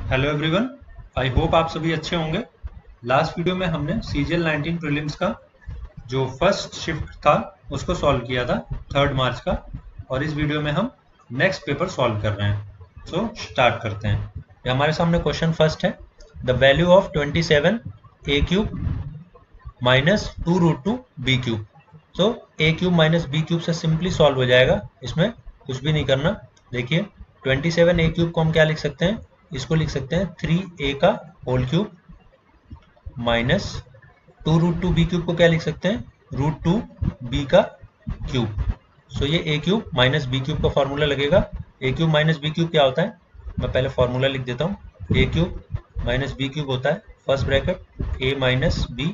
Hello everyone, I hope आप सभी अच्छे होंगे। लास्ट वीडियो में हमने CGL 19 प्रीलिम्स का जो फर्स्ट शिफ्ट था उसको सॉल्व किया था 3 मार्च का, और इस वीडियो में हम नेक्स्ट पेपर सॉल्व कर रहे हैं। सो स्टार्ट करते हैं। ये हमारे सामने क्वेश्चन फर्स्ट है, the value of 27 a cube minus 2 root 2 b cube. So a cube minus b cube से सिंपली सॉल्व हो जाएगा, इसमें कुछ भी नहीं करना। देखिए 27 a क्यूब को हम क्या लिख सकते हैं, इसको लिख सकते हैं 3a का whole cube minus 2 root 2 b cube को क्या लिख सकते हैं, रूट 2 b का क्यूब। सो ये a cube minus b cube का फॉर्मूला लगेगा। a cube minus b cube क्या होता है, मैं पहले फॉर्मूला लिख देता हूँ। a cube minus b cube होता है first bracket a minus b,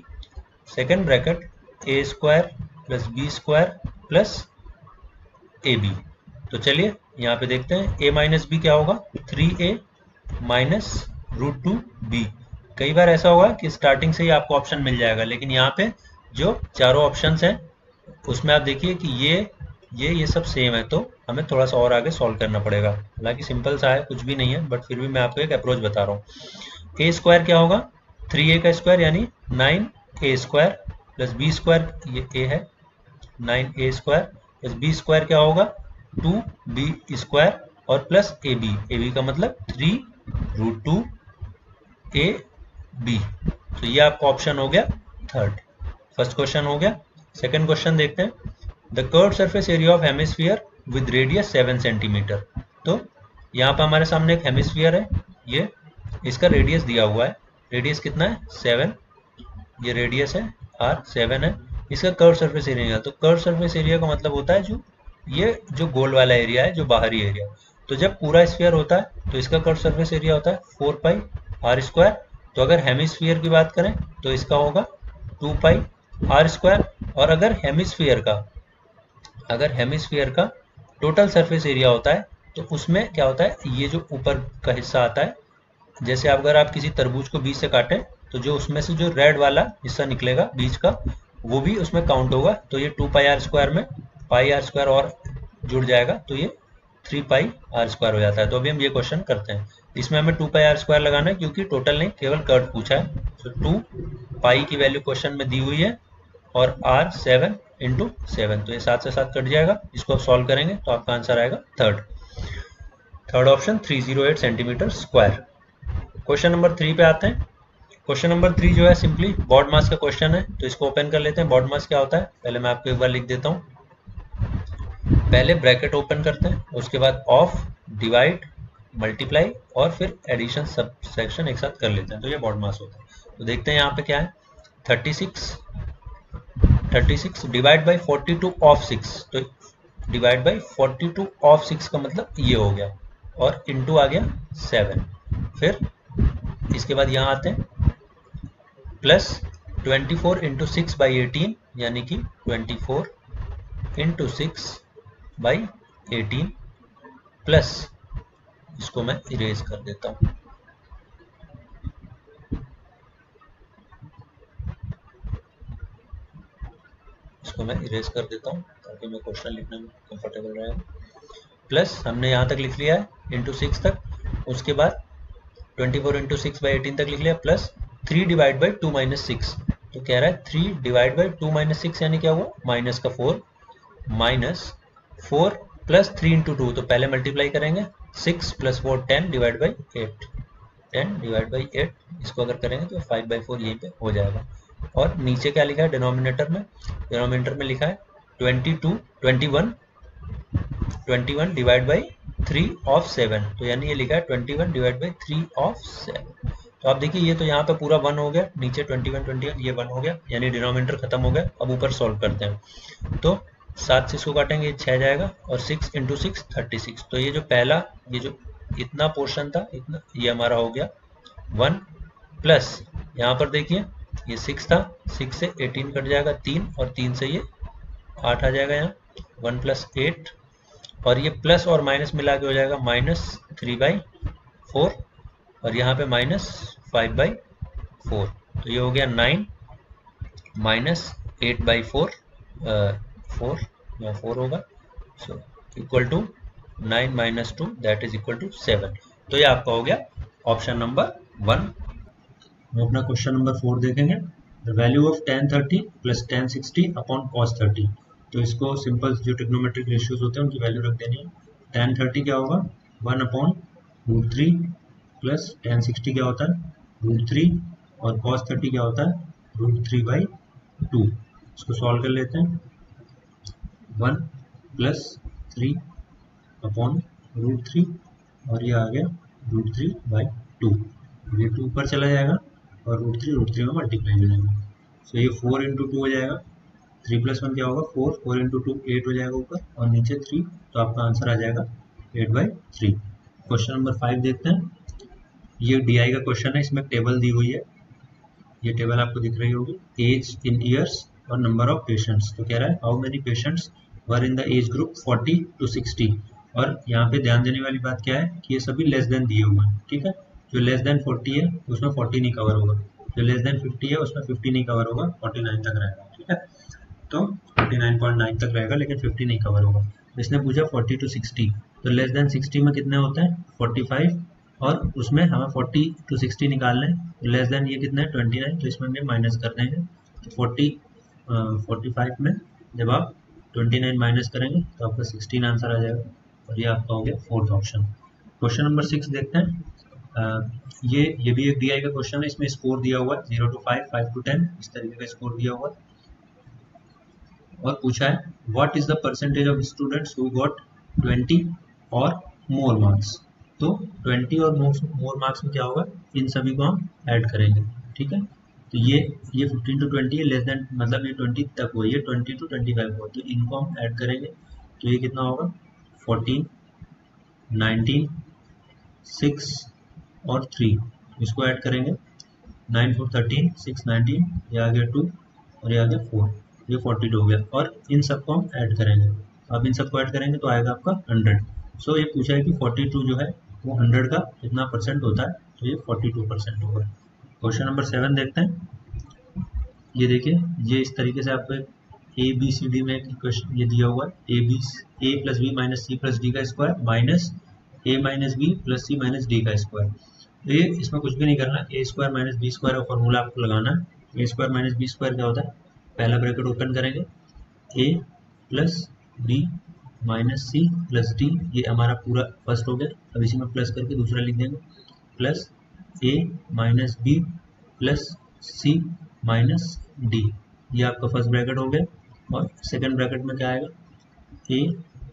second bracket a square plus b square plus ab। तो चलिए यहाँ पे देखते हैं a माइनस बी क्या होगा, 3a माइनस रूट 2 b। कई बार ऐसा होगा कि स्टार्टिंग से ही आपको ऑप्शन मिल जाएगा, लेकिन यहाँ पे जो चारों ऑप्शंस हैं उसमें आप देखिए कि ये सब सेम है, तो हमें थोड़ा सा और आगे सॉल्व करना पड़ेगा। हालांकि सिंपल सा है, कुछ भी नहीं है, बट फिर भी मैं आपको एक अप्रोच बता रहा हूँ। a स्क्वायर क्या होगा, 3a का स्क्वायर यानी 9a square plus b square, ये a है 9a square plus b square क्या होगा 2b स्क्वायर और प्लस ab का मतलब 3 रूट 2 ab। तो ये आपका ऑप्शन हो गया थर्ड। फर्स्ट क्वेश्चन हो गया। सेकंड क्वेश्चन देखते हैं, the curved surface area of hemisphere with radius 7 centimetre. तो यहाँ पर हमारे सामने एक हेमिस्फीयर है, ये इसका रेडियस दिया हुआ है। रेडियस कितना है 7, ये रेडियस है r 7 है। इसका कर्व सरफेस एरिया, तो कर्व सरफेस एरिया का मतलब होता है जो गोल वाला एरिया है, जो बाहरी एरिया। तो जब पूरा स्फीयर होता है तो इसका कर्व सरफेस एरिया होता है 4 पाई आर स्क्वायर। तो अगर हेमिस्फीयर की बात करें तो इसका होगा 2 पाई आर स्क्वायर। और अगर हेमिस्फीयर का टोटल सरफेस एरिया होता है तो उसमें क्या होता है, ये जो ऊपर का हिस्सा आता है, जैसे अगर आप किसी तरबूज को बीच से काटें तो जो उसमें से जो रेड वाला हिस्सा निकलेगा बीच का, वो भी उसमें काउंट होगा। तो ये 2 पाई आर स्क्वायर में पाई आर स्क्वायर और जुड़ जाएगा, तो ये 3 पाई आर स्क्वायर हो जाता है। तो अभी हम ये क्वेश्चन करते हैं, इसमें हमें 2 पाई आर स्क्वायर लगाना है क्योंकि टोटल नहीं, केवल कर्व पूछा है। तो 2 पाई की वैल्यू क्वेश्चन में दी हुई है और आर 7 इंटू 7, तो ये 7 से 7 कट जाएगा। इसको आप सॉल्व करेंगे तो आपका आंसर आएगा third option 308 centimetre square. Question number 3 पे आते हैं। क्वेश्चन नंबर 3 जो है सिंपली बॉड मास का क्वेश्चन है, तो इसको ओपन कर लेते हैं। बॉड मास क्या होता है पहले मैं आपको एक बार लिख देता हूँ। पहले ब्रैकेट ओपन करते हैं, उसके बाद ऑफ, डिवाइड, मल्टीप्लाई और फिर एडिशन सब सेक्शन एक साथ कर लेते हैं, तो ये बॉड मास होता है। तो देखते हैं यहाँ पे क्या है, 36 डिवाइड बाई 42 ऑफ 6, तो डिवाइड बाई 42 ऑफ 6 का मतलब ये हो गया, और इंटू आ गया 7। फिर इसके बाद यहाँ आते हैं प्लस 24 इंटू 6 बाई 18, यानी कि 24 इंटू 6 बाई 18 प्लस, इसको मैं इरेज कर देता हूँ। इसको मैं इरेज कर देता हूँ ताकि मैं क्वेश्चन लिखने में कंफर्टेबल रहे। प्लस हमने यहाँ तक लिख लिया है इंटू 6 तक, उसके बाद 24 इंटू 6 बाई 18 तक लिख लिया, प्लस 3 डिवाइड बाई 2 माइनस 6। तो कह रहा है 3 डिवाइड बाई 2 माइनस 6 यानी क्या हुआ, माइनस का 4, माइनस 4 प्लस 3 इंटू 2, तो पहले मल्टीप्लाई करेंगे 6 plus 4 10 divide by 8, 10 divide by 8, इसको अगर करेंगे तो 5 बाई 4 यहीं पे हो जाएगा। और नीचे क्या लिखा है डिनोमिनेटर में लिखा है 21 डिवाइड बाई 3 ऑफ 7, तो यानी ये लिखा है 21 डिवाइड बाई 3 ऑफ 7। तो आप देखिए ये तो यहाँ पे पूरा 1 हो गया, नीचे 21 ये 1 हो गया, यानी डिनोमिनेटर खत्म हो गया। अब ऊपर सॉल्व करते हैं, तो 7 से इसको काटेंगे, ये 6 जाएगा, और 6 इंटू 6 36। तो ये जो पहला, ये जो इतना पोर्शन था, इतना ये हमारा हो गया 1, प्लस यहाँ पर देखिए ये 6 था, 6 से 18 कट जाएगा 3, और 3 से ये 8 आ जाएगा, यहाँ 1 प्लस 8, और ये प्लस और माइनस मिला के हो जाएगा माइनस 3 बाई 4, और यहाँ पे माइनस 5 बाई 4। तो ये हो गया 9 माइनस 8 बाई 4, 4 यहाँ 4 होगा, so equal to 9 minus 2 that is equal to 7। तो ये आपका हो गया ऑप्शन नंबर 1। हम अपना क्वेश्चन नंबर 4 देखेंगे। The value of tan 30 plus tan 60 upon cos 30। तो इसको सिंपल जो ट्रिग्नोमेट्रिक रेशियोज होते हैं उनकी वैल्यू रख देनी है। tan 30 क्या होगा 1 अपॉन √3 प्लस tan 60 क्या होता है √3 और cos 30 क्या होता है √3/2। इसको सॉल्व कर लेते हैं। 1 प्लस 3 अपॉन √3 और ये आ गया √3/2। ये 2 ऊपर चला जाएगा और √3 में मल्टीप्लाई हो जाएगा। सो ये 4 × 2 हो जाएगा। 3 + 1 क्या होगा 4, 4 × 2 8 हो जाएगा ऊपर और नीचे 3, तो आपका आंसर आ जाएगा 8/3। क्वेश्चन नंबर 5 देखते हैं। ये DI का क्वेश्चन है, इसमें टेबल दी हुई है। ये टेबल आपको दिख रही होगी, एज इन ईयर्स और नंबर ऑफ पेशेंट्स। तो कह रहा है how many patients were in the age group 40 to 60। और यहाँ पे ध्यान देने वाली बात क्या है कि ये सभी लेस देन दिए हुए हैं, ठीक है। जो लेस देन 40 है उसमें 40 नहीं कवर होगा, जो लेस देन 50 है उसमें 50 नहीं कवर होगा, 49 तक रहेगा, ठीक है। तो 49.9 तक रहेगा लेकिन 50 नहीं कवर होगा। इसने पूछा 40 to 60, तो लेस देन 60 में कितने होते हैं 45 और उसमें हमें 40 to 60 निकालना है। तो लेस देन ये कितना है 29, तो इसमें हमें माइनस करने हैं। तो 45 में जब आप 29 माइनस करेंगे तो आपका 16 आंसर आ जाएगा और ये आपका हो गया 4th ऑप्शन। क्वेश्चन नंबर 6 देखते हैं। ये भी एक DI का क्वेश्चन है, इसमें स्कोर दिया हुआ है 0 to 5, 5 to 10, इस तरीके का स्कोर दिया हुआ है। और पूछा है what is the percentage of students who got 20 और मोर मार्क्स। तो 20 और मोर मार्क्स में क्या होगा, इन सभी को हम ऐड करेंगे, ठीक है। तो ये 15 to 20 है, लेस देन मतलब ये 20 तक हुआ, ये 20 to 25 हुआ, तो इनको हम ऐड करेंगे। तो ये कितना होगा 14, 19, 6 और 3, इसको ऐड करेंगे। 9 4 13, 6 19, ये आ गया 2 और ये आ गया 4, ये 42 हो गया। और इन सबको हम ऐड करेंगे, अब इन सबको ऐड करेंगे तो आएगा आपका 100। सो ये पूछा है कि 42 जो है वो 100 का कितना परसेंट होता है, तो ये 42% होगा। क्वेश्चन नंबर 7 देखते हैं। ये देखिए, ये इस तरीके से आपको ABCD में क्वेश्चन ये दिया हुआ है, A + B - C + D का square minus A - B + C - D का स्क्वायर। ये इसमें कुछ भी नहीं करना, A² - B² का फॉर्मूला आपको लगाना है। A² - B² क्या होता है, पहला ब्रैकेट ओपन करेंगे, A + B - C + D, ये हमारा पूरा फर्स्ट हो गया। अब इसी में प्लस करके दूसरा लिख देंगे, plus A - B + C - D, ये आपका फर्स्ट ब्रैकेट हो गया। और सेकंड ब्रैकेट में क्या आएगा, A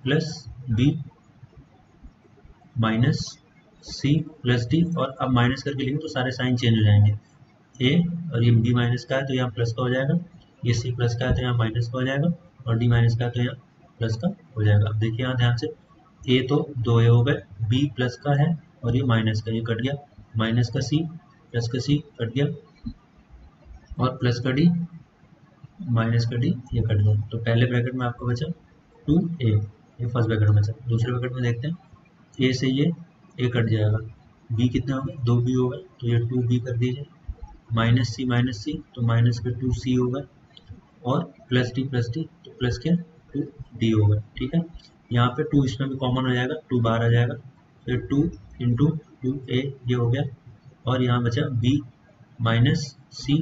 + B - C + D, और अब माइनस करके लिखें तो सारे साइन चेंज हो जाएंगे। A और ये B माइनस का है तो यहाँ प्लस का हो जाएगा, ये C प्लस का है तो यहाँ माइनस का हो जाएगा, और D माइनस का है तो यहाँ प्लस का हो जाएगा। अब देखिए यहाँ ध्यान से, A तो 2 हो गए, B प्लस का है और ये माइनस का, ये कट गया, माइनस का C प्लस का C कट गया, और प्लस का D माइनस का D ये कट गया। तो पहले ब्रैकेट में आपको बचा 2A, ये फर्स्ट ब्रैकेट में बचा। दूसरे ब्रैकेट में देखते हैं, A से ये A कट जाएगा, B कितना हो गया 2B हो गया, तो ये 2B कर दीजिए, -C तो माइनस के 2C होगा, और प्लस D तो प्लस के 2D होगा, ठीक है। यहाँ पे 2 इसमें भी कॉमन हो जाएगा, 2 बाहर आ जाएगा, फिर 2 × 2A ये हो गया, और यहाँ बचा B - C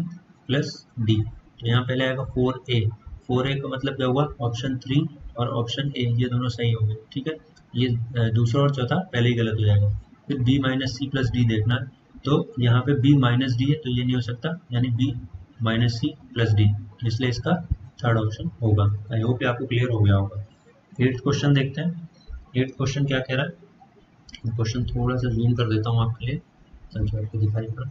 + D। तो यहाँ पहले आएगा 4A, 4A का मतलब क्या हुआ, ऑप्शन 3 और ऑप्शन A ये दोनों सही हो गए, ठीक है। ये दूसरा और चौथा पहले ही गलत हो जाएगा। फिर B - C + D देखना है, तो यहाँ पे B - D है तो ये नहीं हो सकता, यानी B - C + D, इसलिए इसका थर्ड ऑप्शन होगा। आई होप ये आपको क्लियर हो गया होगा। 8th क्वेश्चन देखते हैं। 8th क्वेश्चन क्या कह रहा है, क्वेश्चन थोड़ा सा जूम कर देता हूँ आपके लिए ताकि आपको दिखाई पड़े।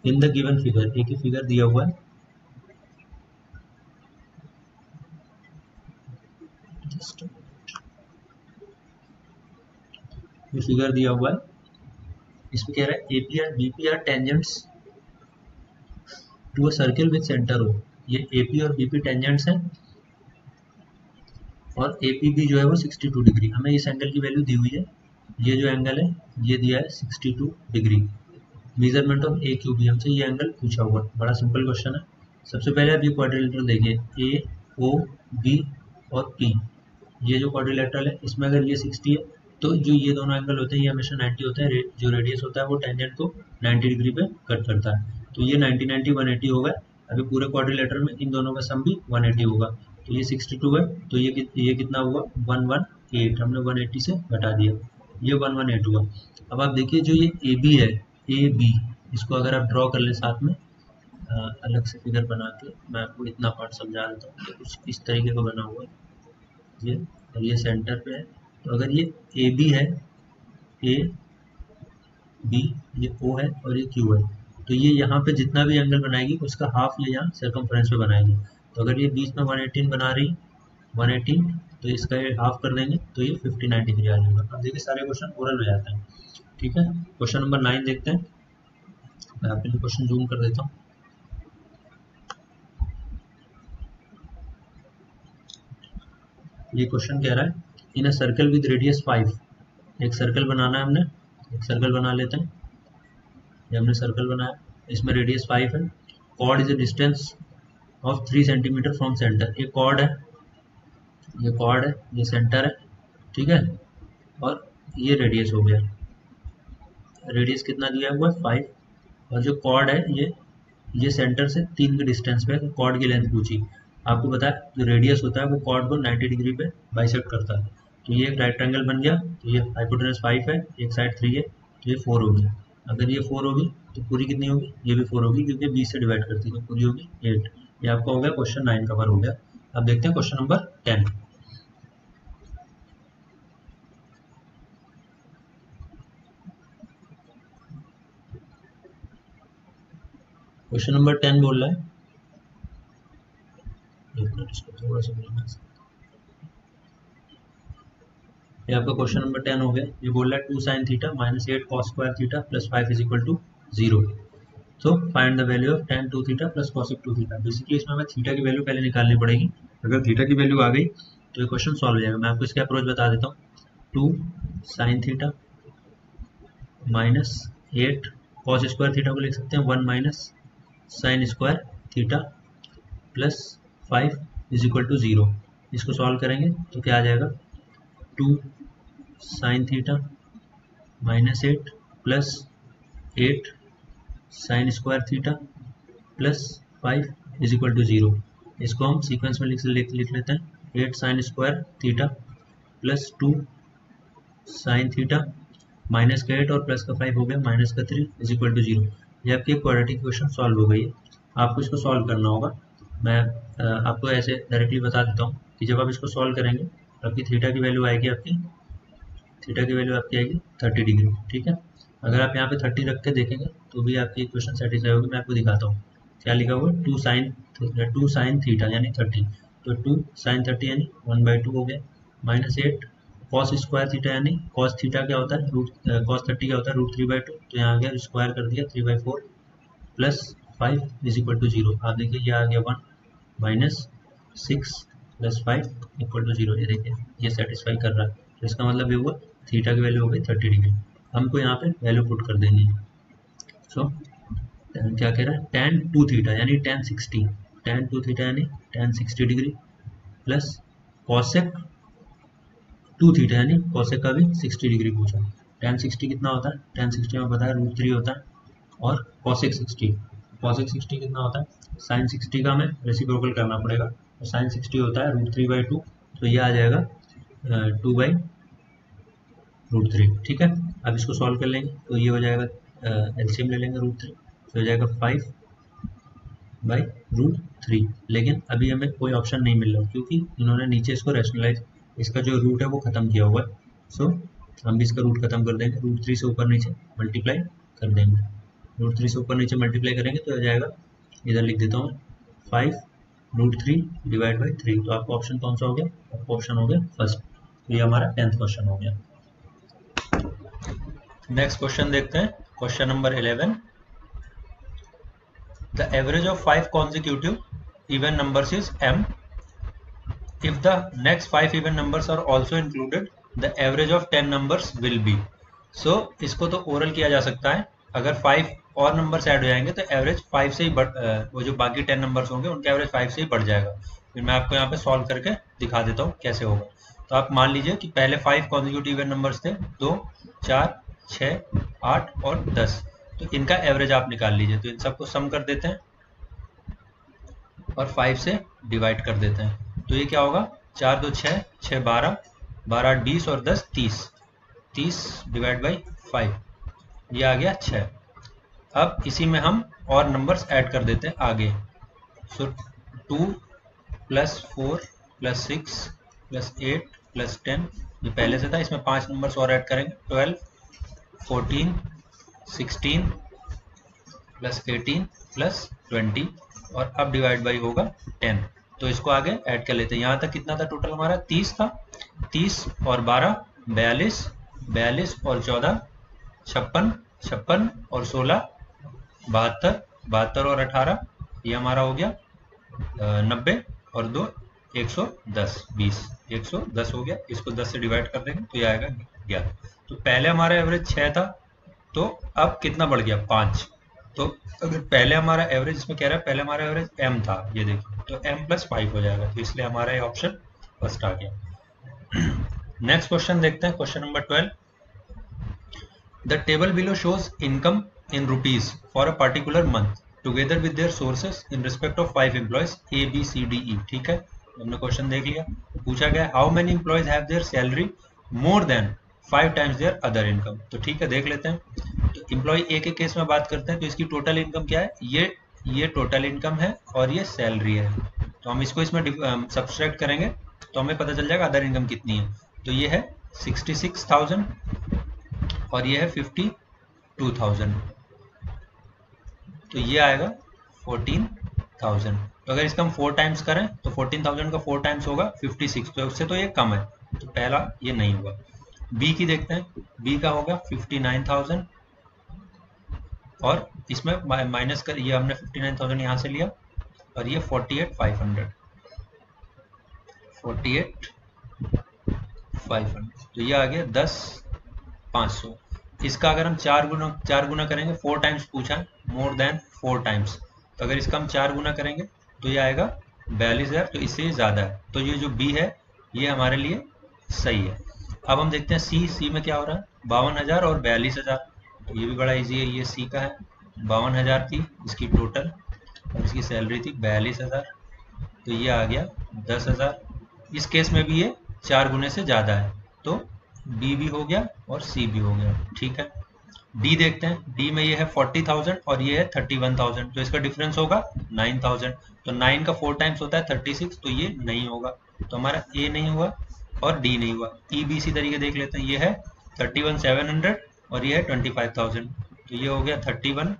इन द गिवन फिगर, एक ही फिगर दिया हुआ है, ये फिगर दिया हुआ है, इसमें कह रहा है AP और BP are tangents to a circle with centre O। ये AP और BP टेंजेंट्स हैं, और APB जो है वो 62 डिग्री, हमें इस एंगल की वैल्यू दी हुई है। ये जो एंगल है ये दिया है 62 degree, measurement of A Q B, हमसे ये एंगल पूछा हुआ, बड़ा सिंपल क्वेश्चन है। सबसे पहले आप ये क्वाड्रिलेटरल देखिए, ए ओ बी और पी, ये जो क्वाड्रिलेटरल है इसमें अगर ये 60 है तो जो ये दोनों एंगल होते हैं ये हमेशा 90 होता है, जो रेडियस होता है वो टेंजेंट को 90 डिग्री पे कट करता है, तो ये 90 90 180 होगा। अभी पूरे क्वाड्रिलेटरल में इन दोनों का सम भी 180 होगा, तो ये 62 है, तो ये कितना हुआ 118, हमने 180 से घटा दिया, ये 118 हुआ। अब आप देखिए जो ये ए बी है, ए बी, इसको अगर आप ड्रॉ कर ले साथ में अलग से फिगर बना के, मैं आपको इतना पार्ट समझा देता हूँ, तो कुछ इस तरीके का बना हुआ है ये, और ये सेंटर पे है। तो अगर ये ए बी है, ए बी, ये ओ है और ये क्यू है, तो ये यहाँ पे जितना भी एंगल बनाएगी उसका हाफ ये यहाँ सर्कमफ्रेंस पे बनाएगी। तो अगर ये बीच में 118 बना रही 118, तो इसका ये हाफ कर देंगे तो ये 59 डिग्री आ जाएगा। अब देखिए सारे क्वेश्चन ओरल हो जाते हैं, ठीक है। क्वेश्चन नंबर 9 देखते हैं, मैं आपके लिए क्वेश्चन जूम कर देता हूँ। ये क्वेश्चन कह रहा है इन अ सर्कल विद रेडियस 5, एक सर्कल बनाना है हमने, एक सर्कल बना लेते हैं। ये हमने सर्कल बनाया, इसमें रेडियस 5 है, chord is a distance of 3 centimetre from centre, ये कॉर्ड है, ये कॉर्ड है, ये सेंटर है, ठीक है, और ये रेडियस हो गया, रेडियस कितना दिया हुआ है 5, और जो कॉर्ड है ये सेंटर से 3 के डिस्टेंस पे है, तो कॉर्ड की लेंथ पूछी। आपको पता है जो रेडियस होता है वो कॉर्ड को 90 डिग्री पे बाइसेक्ट करता है, तो ये एक राइट एंगल बन गया, तो ये हाइपोटेनस 5 है, एक साइड 3 है, तो ये 4 होगी। अगर ये 4 होगी तो पूरी कितनी होगी, ये भी 4 होगी क्योंकि 20 से डिवाइड करती है, तो पूरी होगी 8। ये आपका हो गया क्वेश्चन 9 कवर हो गया। अब देखते हैं क्वेश्चन नंबर 10। क्वेश्चन नंबर 10 बोल रहा है, इसको थोड़ा सा ये आपका क्वेश्चन नंबर 10 हो गया। ये बोल रहा है 2 sin theta minus 8 cos square theta plus 5 is equal to 0, so find the value of tan 2 theta plus cosec 2 theta. Basically इसमें हमें थीटा की वैल्यू पहले निकालनी पड़ेगी, अगर थीटा की वैल्यू आ गई तो ये क्वेश्चन सॉल्व हो जाएगा। मैं आपको इसका अप्रोच बता देता हूँ, 2 sin theta minus 8 cos square theta को लिख सकते हैं 1 minus sin square theta plus 5 is equal to 0। इसको सॉल्व करेंगे तो क्या आ जाएगा, 2 sin theta minus 8 plus 8 sin square theta plus 5 is equal to 0। इसको हम सीक्वेंस में लिख लेते हैं, 8 sin square theta plus 2 sin theta minus का 8 और प्लस का 5 हो गया माइनस का 3 इज इक्वल टू 0। ये आपकी क्वाड्रेटिक इक्वेशन सॉल्व हो गई है। आपको इसको सॉल्व करना होगा, मैं आपको ऐसे डायरेक्टली बता देता हूँ कि जब आप इसको सॉल्व करेंगे तो आपकी थीटा की वैल्यू आएगी, आपकी थीटा की वैल्यू आपकी आएगी 30 डिग्री, ठीक है। अगर आप यहाँ पे 30 रख के देखेंगे तो भी आपकी इक्वेशन सेटिस्फाई होगी। मैं आपको दिखाता हूँ क्या लिखा हुआ, 2 sin थीटा यानी 30, तो 2 sin 30 यानी 1/2 हो गया, माइनस 8 cos स्क्वायर थीटा यानी cos थीटा क्या होता है, cos 30 क्या होता है √3/2, तो यहाँ आ गया स्क्वायर कर दिया 3/4 प्लस 5 इज इक्वल टू 0। आप देखिए ये आ गया 1 माइनस 6 प्लस 5 इक्वल टू 0। ये देखिए ये सेटिस्फाई कर रहा है, तो इसका मतलब ये हुआ थीटा की वैल्यू हो गई 30 डिग्री। हमको यहाँ पे वैल्यू पुट कर देनी है। सो क्या कह रहा है, tan 2 थीटा यानी tan 60, tan 2 थीटा यानी tan 60 degree plus cosec 2 theta यानी cosec का भी 60 डिग्री पूछा। tan 60 कितना होता है, tan 60 में पता है √3 होता है, और cosec 60 कितना होता है, sin 60 का हमें रेसिप्रोकल करना पड़ेगा, तो sin 60 होता है √3/2, तो ये आ जाएगा 2/√3, ठीक है। अब इसको सॉल्व कर लेंगे तो ये हो जाएगा, एलसीएम ले लेंगे √3, तो हो जाएगा 5/√3। लेकिन अभी हमें कोई ऑप्शन नहीं मिल रहा क्योंकि इन्होंने नीचे इसको रैशनलाइज, इसका जो रूट है वो खत्म किया हुआ है, सो हम भी इसका रूट खत्म कर देंगे, √3 से ऊपर नीचे मल्टीप्लाई कर देंगे, √3 से ऊपर नीचे मल्टीप्लाई करेंगे तो हो जाएगा, इधर लिख देता हूँ 5√3 डिवाइड बाई 3। तो आपका ऑप्शन कौन सा हो गया, आपका ऑप्शन हो गया फर्स्ट। तो ये हमारा 10th क्वेश्चन हो गया। नेक्स्ट क्वेश्चन देखते हैं, question number 11। The average of 5 consecutive even numbers is m. If the next 5 even numbers are also included, the average of 10 numbers will be. So इसको तो ओरल किया जा सकता है, अगर 5 और नंबर्स ऐड हो जाएंगे तो एवरेज 5 से ही वो जो बाकी 10 नंबर्स होंगे उनके एवरेज 5 से ही बढ़ जाएगा। फिर मैं आपको यहाँ पे सॉल्व करके दिखा देता हूँ कैसे होगा। तो आप मान लीजिए कि पहले 5 कॉन्जिक्यूटिव इवन नंबर्स थे, 2, 4, 6, 8 और 10। तो इनका एवरेज आप निकाल लीजिए। तो इन सबको सम कर देते हैं और 5 से डिवाइड कर देते हैं। तो ये क्या होगा, 4 2 6, 6 12, 12 8 20 और 10 30, 30 डिवाइड बाई 5, ये आ गया 6। अब इसी में हम और नंबर्स ऐड कर देते हैं आगे। सो 2 + 4 + 6 + 8 + 10, ये पहले से था, इसमें 5 नंबर्स और ऐड करेंगे। 12 14 16 + 18 + 20 और अब डिवाइड बाई होगा 10। तो इसको आगे ऐड कर लेते हैं। यहाँ तक कितना था टोटल हमारा, 30 था। 30 और 12 42, 42 और 14 56, 56 और 16 72, 72 और 18 ये हमारा हो गया 90 और 2 110, 20, 110 हो गया। इसको 10 से डिवाइड कर देंगे तो ये आएगा 11। तो पहले हमारा एवरेज 6 था, तो अब कितना बढ़ गया, 5। तो अगर पहले हमारा एवरेज, इसमें कह रहा है पहले हमारा एवरेज m था, ये देखिए, तो m + 5 हो जाएगा। तो इसलिए हमारा ये ऑप्शन फर्स्ट आ गया। नेक्स्ट क्वेश्चन देखते हैं, question number 12। The table below shows income in rupees for a particular month together with their sources in respect of 5 employees A, B, C, D, E। ठीक है, हमने क्वेश्चन देख लिया। पूछा गया how many employees have their salary more than 5 times their other income। तो ठीक है, देख लेते हैं। तो एम्प्लॉय ए के केस में बात करते हैं, तो इसकी टोटल इनकम क्या है, ये टोटल इनकम है और ये सैलरी है। तो हम इसको इसमें सब्सट्रैक्ट करेंगे तो हमें पता चल जाएगा अदर इनकम कितनी है। तो ये है 66,000 और ये है 52,000, तो ये आएगा 14,000। तो अगर इसका हम 4 टाइम्स करें तो 14,000 का 4 टाइम्स होगा 56, तो उससे तो ये कम है, तो पहला ये नहीं होगा। बी की देखते हैं, बी का होगा 59,000 और इसमें माइनस कर, ये हमने 59,000 यहाँ से लिया और ये 48,500, 48,500, तो ये आ गया 10,500। इसका अगर हम 4 गुना करेंगे, 4 टाइम्स पूछा है, मोर देन 4 टाइम्स, तो अगर इसका हम 4 गुना करेंगे तो ये आएगा 42,000, तो इससे ज़्यादा है। तो ये जो बी है ये हमारे लिए सही है। अब हम देखते हैं सी में क्या हो रहा है, 52,000 और 42,000, तो ये भी बड़ा इजी है। ये सी का है, 52,000 थी इसकी टोटल और इसकी सैलरी थी 42,000, तो ये आ गया 10,000। इस केस में भी ये 4 गुने से ज़्यादा है, तो डी भी हो गया और सी भी हो गया। ठीक है, डी देखते हैं, डी में ये है 40,000 और ये है 31,000, तो इसका डिफरेंस होगा 9,000। तो 9 का 4 टाइम्स होता है 36, तो ये नहीं होगा, तो हमारा ए नहीं हुआ और डी नहीं हुआ। ई भी इसी तरीके देख लेते हैं, ये है 31,700 और ये है 25,000, तो ये हो गया 31,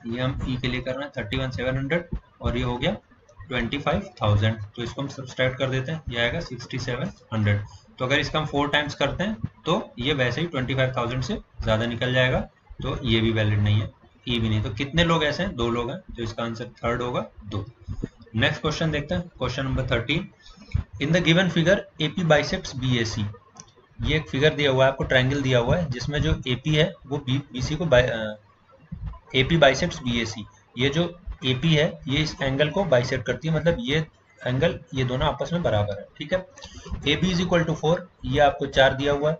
ये हम ई के लिए कर रहे हैं 31,700 और ये हो गया 25,000, तो इसको हम सब्सट्रैक्ट कर देते हैं, ये आएगा 6,700। तो अगर इसका हम 4 टाइम्स करते हैं तो ये वैसे ही 25,000 से ज़्यादा निकल जाएगा, तो ये भी वैलिड नहीं है, ई भी नहीं। तो कितने लोग ऐसे हैं, 2 लोग हैं, तो इसका आंसर थर्ड होगा 2। नेक्स्ट क्वेश्चन देखते हैं, question number 13। In the given figure AP bisects BAC, ये एक फिगर दिया हुआ है आपको, ट्रायंगल दिया हुआ है जिसमें जो एपी है वो बीसी को एपी बाइसेप्स बीएसी, ये जो एपी है ये इस एंगल को बाइसेप्ट करती है, मतलब ये एंगल, ये दोनों आपस में बराबर है। ठीक है, A B is equal to 4, ये आपको 4 दिया हुआ है,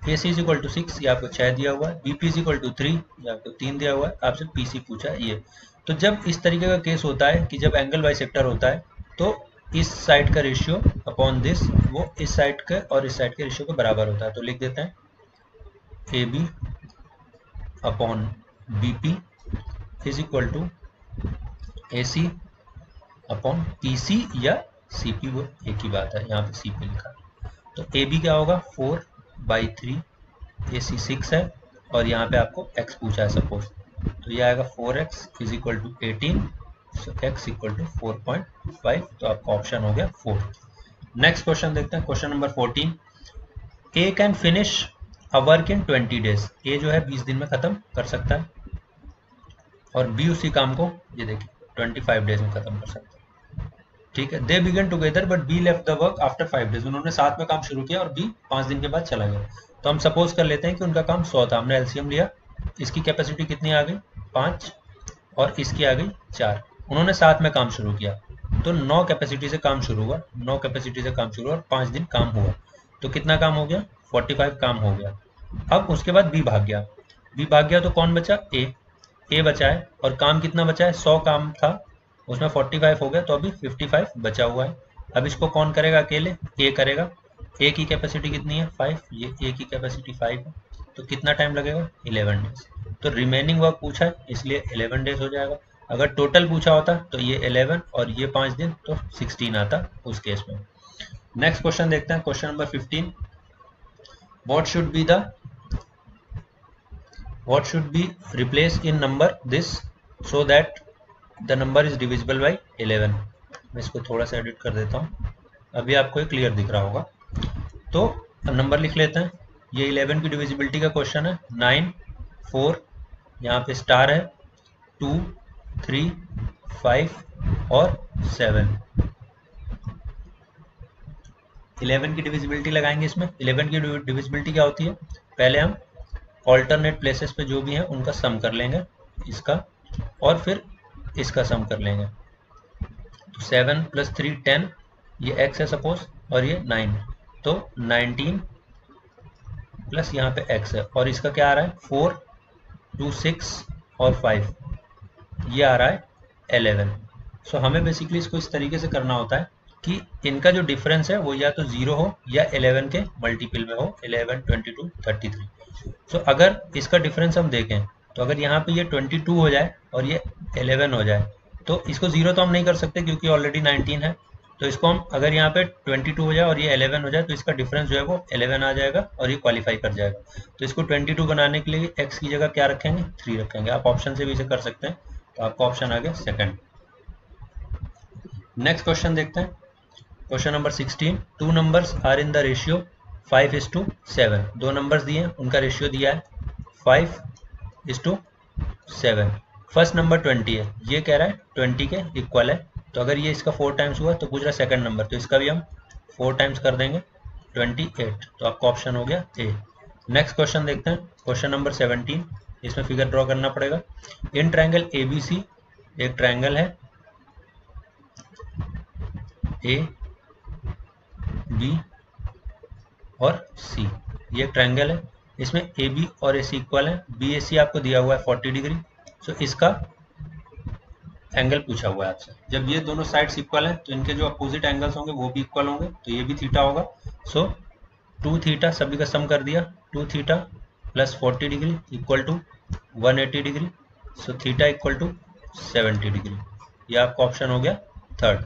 A C is equal to 6, ये आपको 6 दिया हुआ है, B P is equal to 3, ये आपको 3 दिया हुआ है, आपसे पी सी पूछा है ये। तो जब इस तरीके का केस होता है कि जब एंगल बाइसेक्टर होता है तो इस साइड का रेशियो अपॉन दिस, वो इस साइड के और इस साइड के रेशियो के बराबर होता है। तो लिख देते हैं A B upon B P is equal to A C upon P C या सी पी, वो एक ही बात है, यहाँ पे सी पी लिखा है। तो ए बी क्या होगा 4/3, ए सी 6 है और यहाँ पे आपको x पूछा है सपोज, तो ये आएगा 4x is equal to 18, so x equal to 4.5, तो आपका ऑप्शन हो गया 4। नेक्स्ट क्वेश्चन देखते हैं, question number 14। A can finish a work in 20 days, A जो है 20 दिन में खत्म कर सकता है और बी उसी काम को, ये देखिए 25 डेज में खत्म कर सकता है। ठीक है, दे begin together but be left the work after 5 days, उन्होंने साथ में काम शुरू किया और बी 5 दिन के बाद चला गया। तो हम सपोज कर लेते हैं कि उनका काम 100 था, हमने एलसीएम लिया इसकी कैपेसिटी कितनी आ गई 5 और इसकी आ गई 4। उन्होंने साथ में काम शुरू किया तो 9 कैपेसिटी से काम शुरू हुआ, 9 कैपेसिटी से काम शुरू हुआ और 5 दिन काम हुआ, तो कितना काम हो गया 45 काम हो गया। अब उसके बाद बी भाग गया, बी भाग गया तो कौन बचा ए बचा है और काम कितना बचा है 100 काम था, उसमें 45 हो गया तो अभी 55 बचा हुआ है। अब इसको कौन करेगा अकेले ए करेगा, ए की कैपेसिटी कितनी है 5, ये ए की कैपेसिटी 5 है, तो कितना टाइम लगेगा 11 डेज। तो रिमेनिंग वर्क पूछा है इसलिए 11 डेज हो जाएगा। अगर टोटल पूछा होता तो ये 11 और ये 5 दिन तो 16 आता उस केस में। नेक्स्ट क्वेश्चन देखते हैं, question number 15। What should be replace in number this so that the number is divisible by 11। मैं इसको थोड़ा सा एडिट कर देता हूँ, अभी आपको ये क्लियर दिख रहा होगा। तो नंबर लिख लेते हैं, ये 11 की डिविजिबिलिटी का क्वेश्चन है। 9, 4, यहाँ पे स्टार है, 2, 3, 5 और 7। 11 की डिविजिबिलिटी लगाएंगे इसमें। 11 की डिविजिबिलिटी क्या होती है, पहले हम ऑल्टरनेट प्लेसेस पे जो भी हैं उनका सम कर लेंगे, इसका और फिर इसका सम कर लेंगे। तो 7 + 3 10, ये x है सपोज और ये 9, तो 19 प्लस यहाँ पे x है और इसका क्या आ रहा है 4, 2, 6 और 5, ये आ रहा है 11। सो हमें बेसिकली इसको इस तरीके से करना होता है कि इनका जो डिफरेंस है वो या तो 0 हो या 11 के मल्टीपल में हो, 11, 22, 33। सो अगर इसका डिफरेंस हम देखें तो अगर यहाँ पे ये 22 हो जाए और ये 11 हो जाए तो इसको 0 तो हम नहीं कर सकते क्योंकि ऑलरेडी 19 है, तो इसको हम अगर यहाँ पे 22 हो जाए और ये 11 हो जाए तो इसका डिफरेंस जो है वो 11 आ जाएगा और ये क्वालिफाई कर जाएगा। तो इसको 22 बनाने के लिए x की जगह क्या रखेंगे 3 रखेंगे। आप ऑप्शन से भी इसे कर सकते हैं, तो आपका ऑप्शन आ गया सेकंड। नेक्स्ट क्वेश्चन देखते हैं, question number 16। 2 numbers are in the ratio 5:7। 2 numbers दिए हैं, उनका रेशियो दिया है 5:7। फर्स्ट नंबर 20 है, ये कह रहा है 20 के इक्वल है, तो अगर ये इसका 4 टाइम्स हुआ तो पूछ रहा है सेकंड नंबर, तो इसका भी हम 4 टाइम्स कर देंगे 28, तो आपका ऑप्शन हो गया ए। नेक्स्ट क्वेश्चन देखते हैं, क्वेश्चन नंबर 17। इसमें फिगर ड्रॉ करना पड़ेगा। इन ट्रायंगल ABC, एक ट्रायंगल है A, B और C, ये एक ट्रायंगल है, इसमें AB और AC इक्वल है। BAC आपको दिया हुआ है 40 डिग्री, सो इसका एंगल पूछा हुआ है आपसे। जब ये दोनों साइड्स इक्वल हैं तो इनके जो अपोजिट एंगल्स होंगे वो भी इक्वल होंगे, तो ये भी थीटा होगा। सो 2 थीटा सभी का सम कर दिया, 2 theta plus 40 degree equal to 180 degree, so theta equal to 70 degree. ये आपका ऑप्शन हो गया थर्ड।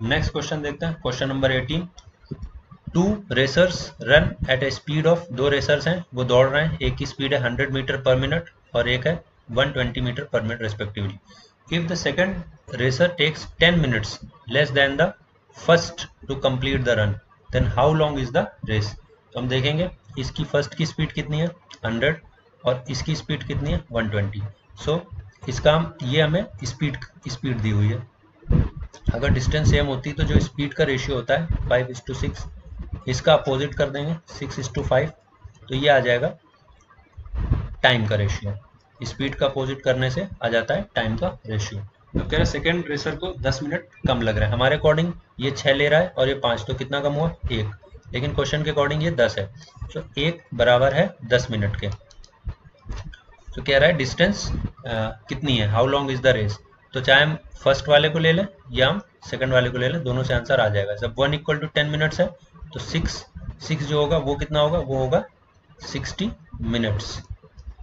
नेक्स्ट क्वेश्चन देखते हैं, question number 18। 2 racers run at A speed of, 2 racers हैं वो दौड़ रहे हैं, एक की स्पीड है 100 मीटर पर मिनट और एक है 120 मीटर पर minute respectively. If the second racer takes 10 minutes less than the first to complete the run, then how long is the race? तो हम देखेंगे इसकी फर्स्ट की स्पीड कितनी है 100 और इसकी स्पीड कितनी है 120। सो इसका ये हमें स्पीड दी हुई है। अगर डिस्टेंस सेम होती तो जो स्पीड का रेशियो होता है 5:6, इसका अपोजिट कर देंगे 6:5, तो ये आ जाएगा टाइम का रेशियो। स्पीड का अपोजिट करने से आ जाता है टाइम का रेशियो। तो कह रहा है सेकेंड रेसर को 10 मिनट कम लग रहा है, हमारे अकॉर्डिंग ये 6 ले रहा है और ये 5, तो कितना कम हुआ 1, लेकिन क्वेश्चन के अकॉर्डिंग ये 10 है, तो 1 बराबर है 10 मिनट के। तो कह रहा है डिस्टेंस कितनी है, how long is the race. तो चाहे हम फर्स्ट वाले को ले लें या हम सेकंड वाले को ले लें, दोनों से आंसर आ जाएगा। जब 1 = 10 मिनट्स है तो 6 जो होगा वो कितना होगा, वो होगा 60 मिनट्स।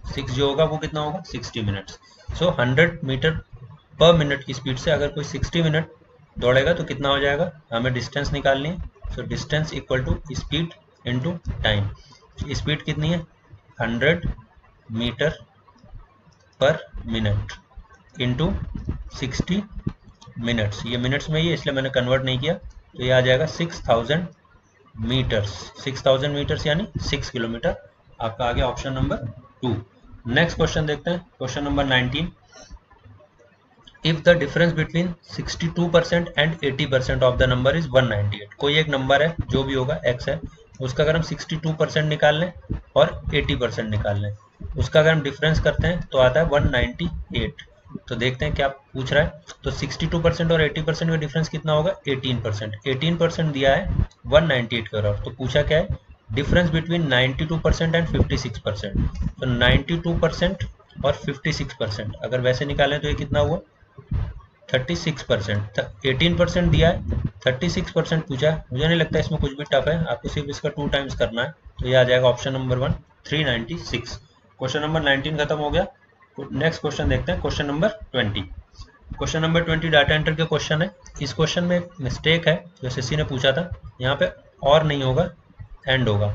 6 जो होगा वो कितना होगा 60 मिनट्स। सो 100 मीटर पर मिनट की स्पीड से अगर कोई 60 मिनट दौड़ेगा तो कितना हो जाएगा, हमें डिस्टेंस निकालनी है। So distance equal to speed into time. Speed कितनी है 100 मीटर पर मिनट इनटू 60 मिनट्स। ये मिनट्स में ही है इसलिए मैंने कन्वर्ट नहीं किया, तो ये आ जाएगा 6000 मीटर्स। 6000 मीटर्स यानी 6 किलोमीटर। आपका आ गया ऑप्शन नंबर 2। नेक्स्ट क्वेश्चन देखते हैं, question number 19। If the difference between 62% and 80% of the number is 198। कोई एक नंबर है जो भी होगा x है, उसका अगर हम 62% निकाल लें और 80% निकाल लें उसका अगर हम डिफरेंस करते हैं तो आता है 198। तो देखते हैं क्या पूछ रहा है। तो 62% और 80% का डिफरेंस कितना होगा? 18%। 18% दिया है 198 करोड़। तो पूछा क्या है? Difference between 92% and 56%। तो 92% और 56% अगर वैसे निकालें तो ये कितना हुआ? 36%। 18% दिया है, 36% पूछा है। मुझे नहीं लगता इसमें कुछ भी टफ है, आपको सिर्फ इसका 2 टाइम्स करना है। तो ये आ जाएगा ऑप्शन नंबर 1, 396। क्वेश्चन नंबर 19 खत्म हो गया। नेक्स्ट क्वेश्चन देखते हैं, question number 20। Question number 20 data enter के क्वेश्चन है। इस क्वेश्चन में एक मिस्टेक है जो एसएससी ने पूछा था। यहाँ पे और नहीं होगा, एंड होगा।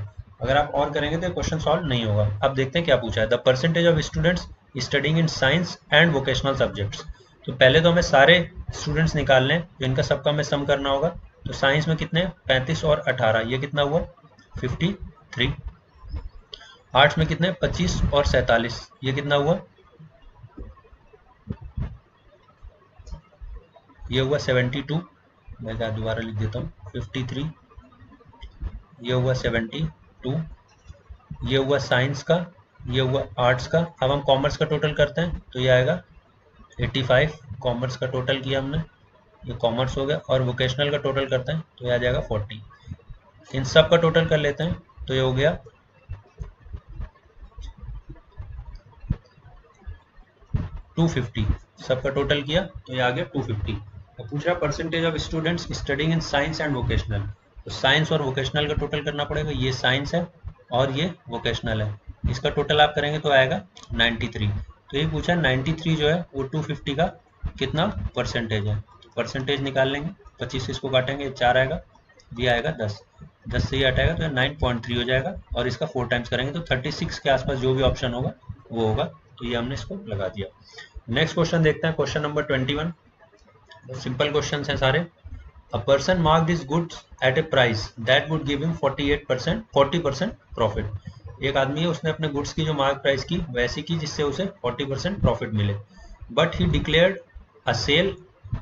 अगर आप और करेंगे तो क्वेश्चन सॉल्व नहीं होगा। अब देखते हैं क्या पूछा है। The percentage of students studying in science and vocational subjects. तो पहले तो हमें सारे स्टूडेंट्स निकालने हैं, तो इनका सबका हमें सम करना होगा। तो साइंस में कितने? 35 और 18, ये कितना हुआ? 53। आर्ट्स में कितने? 25 और 47, ये कितना हुआ? ये हुआ 72। मैं दोबारा लिख देता हूँ, 53। ये हुआ 72। ये हुआ साइंस का, ये हुआ आर्ट्स का। अब हम कॉमर्स का टोटल करते हैं तो ये आएगा 85। कॉमर्स का टोटल किया हमने, ये कॉमर्स हो गया। और वोकेशनल का टोटल करते हैं तो ये आ जाएगा 40। इन सब का टोटल कर लेते हैं तो ये हो गया 250। सबका टोटल किया तो ये आ गया 250। तो पूछ रहा percentage of students studying in science and vocational. तो साइंस और वोकेशनल का टोटल करना पड़ेगा। ये साइंस है और ये वोकेशनल है, इसका टोटल आप करेंगे तो आएगा 93। तो ये पूछा 93 जो है वो 250 का कितना परसेंटेज है। तो परसेंटेज निकाल लेंगे, 25 से इसको काटेंगे 4 आएगा, ये आएगा 10। 10 से ये हटाएगा तो 9.3 हो जाएगा। और इसका 4 टाइम्स करेंगे तो 36 के आसपास जो भी ऑप्शन होगा वो होगा। तो ये हमने इसको लगा दिया। नेक्स्ट क्वेश्चन देखते हैं, क्वेश्चन नंबर 21। सिंपल क्वेश्चन हैं सारे। A person marked his goods at A price that would give him 40% profit. एक आदमी है, उसने अपने गुड्स की जो मार्क प्राइस की वैसी की जिससे उसे 40% प्रॉफिट मिले। But he declared a sale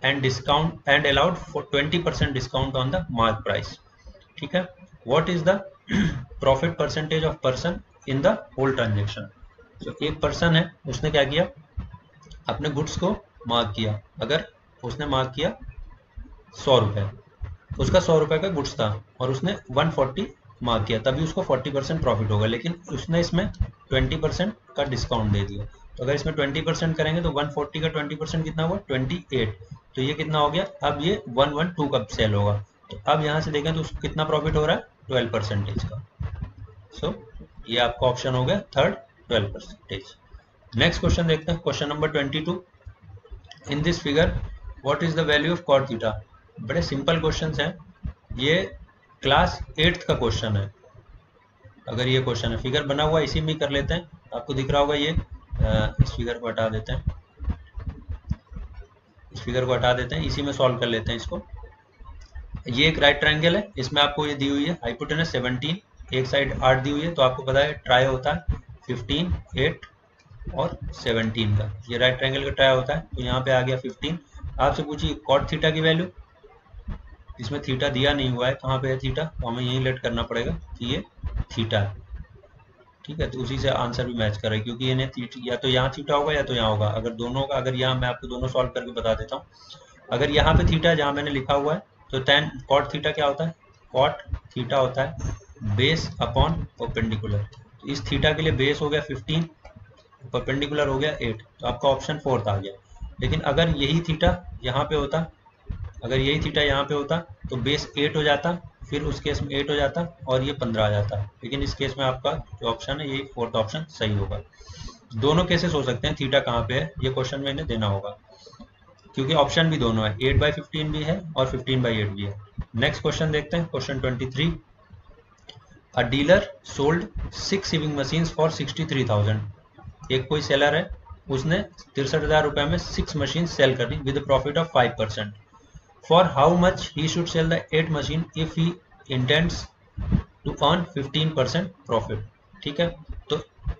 and discount and allowed 20% discount on the mark price. ठीक है, what is the profit percentage of person in the whole transaction. तो एक पर्सन है, उसने क्या किया? अपने गुड्स को मार्क किया। अगर उसने मार्क किया 100 रुपए, उसका 100 रुपए का गुड्स था और उसने 140 मार्क किया, तभी उसको 40% प्रॉफिट होगा। लेकिन उसने इसमें 20% का डिस्काउंट दे दिया। तो अगर इसमें 20% करेंगे तो 140 का 20% कितना हुआ? 28। तो ये कितना हो गया? अब ये 112 का सेल होगा। तो अब यहाँ से देखें तो उसको कितना प्रॉफिट हो रहा है? 12% का। सो ये आपका ऑप्शन हो गया थर्ड, 12%। नेक्स्ट क्वेश्चन देखते हैं, question number 22। In this figure what is the value of cot theta. बड़े सिंपल क्वेश्चंस हैं, ये क्लास 8th का क्वेश्चन है। अगर ये क्वेश्चन है, फिगर बना हुआ इसी में कर लेते हैं, आपको दिख रहा होगा ये। इस फिगर को हटा देते हैं, इस फिगर को हटा देते हैं, इसी में सॉल्व कर लेते हैं इसको। ये एक राइट ट्रायंगल है, इसमें आपको ये दी हुई है हाइपोटेनस 17, एक साइड 8 दी हुई है। तो आपको पता है ट्राई होता है 15, 8 और 17 का, ये राइट ट्रायंगल का ट्राई होता है। तो यहाँ पे आ गया 15। आपसे पूछिए कॉट थीटा की वैल्यू, इसमें थीटा दिया नहीं हुआ है, कहाँ पे है थीटा? तो हमें यही लेट करना पड़ेगा कि ये थीटा है। ठीक है, तो उसी से आंसर भी मैच कर रहा है, क्योंकि ये या तो यहाँ थीटा होगा या तो यहाँ होगा। अगर दोनों का, अगर यहाँ मैं आपको दोनों सॉल्व करके बता देता हूँ। अगर यहाँ पे थीटा जहाँ मैंने लिखा हुआ है तो tan कॉट थीटा क्या होता है? कॉट थीटा होता है बेस अपॉन परपेंडिकुलर। तो इस थीटा के लिए बेस हो गया 15, परपेंडिकुलर हो गया 8। तो आपका ऑप्शन 4 आ गया। लेकिन अगर यही थीटा यहाँ पे होता, अगर यही थीटा यहाँ पे होता तो बेस 8 हो जाता, फिर उस केस में 8 हो जाता और ये 15 आ जाता। लेकिन इस केस में आपका जो ऑप्शन है ये 4th ऑप्शन सही होगा। दोनों केसेस हो सकते हैं, थीटा कहाँ पे है ये क्वेश्चन में इन्हें देना होगा, क्योंकि ऑप्शन भी दोनों है, 8/15 भी है और 15/8 भी है। नेक्स्ट क्वेश्चन देखते हैं, question 23। A dealer sold 6 sewing machines for 63,000। एक कोई सेलर है, उसने 63,000 रुपए में 6 मशीन सेल कर दी with profit of 5%। For how much he should sell the 8 machine if he intends to earn 15% profit. ठीक है, तो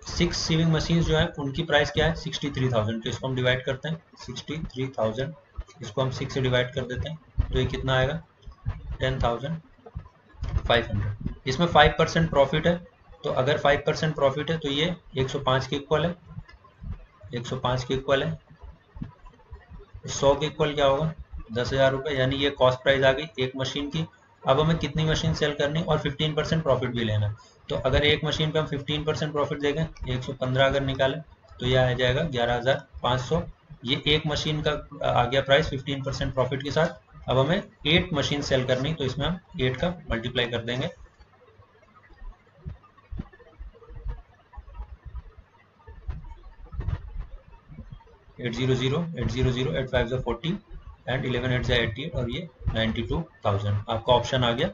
6 सीविंग मशीन जो है उनकी प्राइस क्या है? 63,000। तो इसको हम डिवाइड करते हैं, 63,000 इसको हम 6 से डिवाइड कर देते हैं, तो ये कितना आएगा? 10,500। इसमें 5% प्रॉफिट है, तो अगर 5% प्रॉफिट है तो ये 105 के इक्वल है, 105 के इक्वल है। 100 के इक्वल क्या होगा, 10,000 रुपये, यानी ये कॉस्ट प्राइस आ गई एक मशीन की। अब हमें कितनी मशीन सेल करनी और 15% प्रॉफिट भी लेना। तो अगर एक मशीन पे हम 15% प्रॉफिट देंगे, 115 अगर निकालें तो यह आ जाएगा 11,500। ये एक मशीन का आ गया प्राइस 15% प्रॉफिट के साथ। अब हमें 8 मशीन सेल करनी, तो इसमें हम 8 का मल्टीप्लाई कर देंगे। एट जीरो जीरो 8 5 40 एंड 11 8 88 और ये 92,000। आपका ऑप्शन आ गया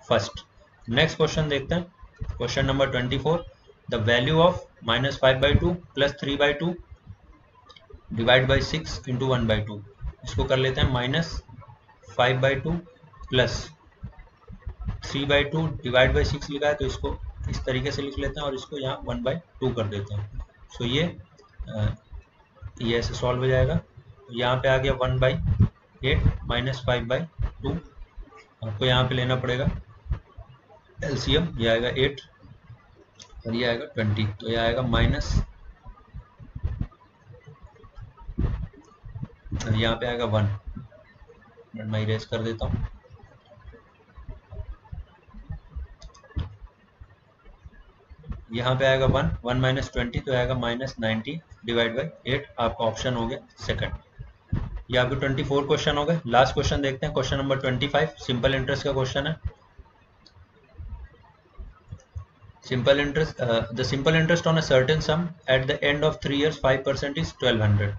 फर्स्ट। नेक्स्ट क्वेश्चन देखते हैं, question number 24। The value of -5/2 + 3/2 divide by 6 into 1/2। इसको कर लेते हैं -5/2 प्लस 3/2 डिवाइड बाई 6 लिखा है, तो इसको इस तरीके से लिख लेते हैं और इसको यहाँ 1/2 कर देते हैं। सो ये ऐसे सॉल्व हो जाएगा। तो यहाँ पे आ गया 1/8 - 5/2। आपको यहाँ पे लेना पड़ेगा एलसीएम, ये आएगा 8 और ये आएगा 20, तो ये आएगा माइनस, यहाँ पे आएगा 1। मैं इरेज कर देता हूँ। यहाँ पे आएगा 1 - 20, तो आएगा -90 डिवाइड बाई 8। आपका ऑप्शन हो गया सेकंड। ये आपके 24 क्वेश्चन हो गए। लास्ट क्वेश्चन देखते हैं, क्वेश्चन नंबर 25। सिंपल इंटरेस्ट का क्वेश्चन है। Simple interest, the simple interest on a certain sum at the end of 3 years 5% is 1200।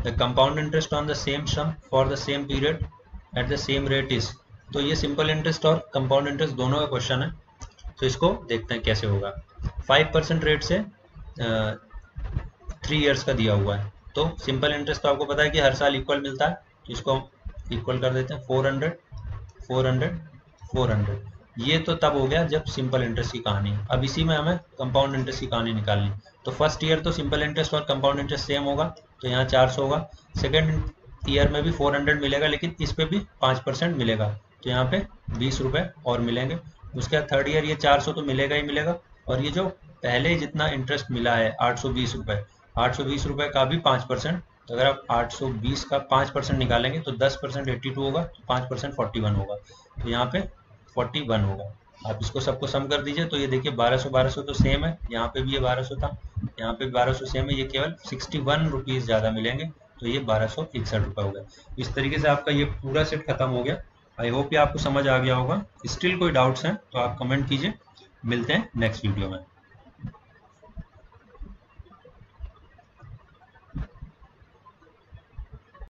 The compound interest on the same sum for the same period at the same rate is. तो ये simple interest और compound interest दोनों का question है, तो इसको देखते हैं कैसे होगा। 5% रेट से 3 years का दिया हुआ है, तो सिंपल इंटरेस्ट तो आपको पता है कि हर साल इक्वल मिलता है, तो इसको हम इक्वल कर देते हैं 400 400 400। ये तो तब हो गया जब सिंपल इंटरेस्ट की कहानी। अब इसी में हमें कंपाउंड इंटरेस्ट की कहानी निकालनी। तो फर्स्ट ईयर तो सिंपल इंटरेस्ट और कंपाउंड इंटरेस्ट सेम होगा, तो यहाँ 400 होगा। सेकेंड ईयर में भी 400 मिलेगा, लेकिन इस पे भी 5% मिलेगा, तो यहाँ पे 20 रुपये और मिलेंगे। उसके बाद थर्ड ईयर ये 400 तो मिलेगा ही मिलेगा, और ये जो पहले जितना इंटरेस्ट मिला है 820 रुपये, 820 रुपये का भी 5%। तो अगर आप 820 का 5% निकालेंगे तो 10% 82 होगा, तो 5% 41 होगा, तो यहाँ पे 41 होगा। आप इसको सबको सम कर दीजिए, तो ये देखिए 1200 तो सेम है, यहाँ पे भी ये 1200 था, यहाँ पे भी 1200 सेम है, ये केवल 61 रुपीज़ ज़्यादा मिलेंगे, तो ये 1261 रुपये हो गया। इस तरीके से आपका ये पूरा सेट खत्म हो गया। आई होप ये आपको समझ आ गया होगा। स्टिल कोई डाउट्स हैं तो आप कमेंट कीजिए। मिलते हैं नेक्स्ट वीडियो में।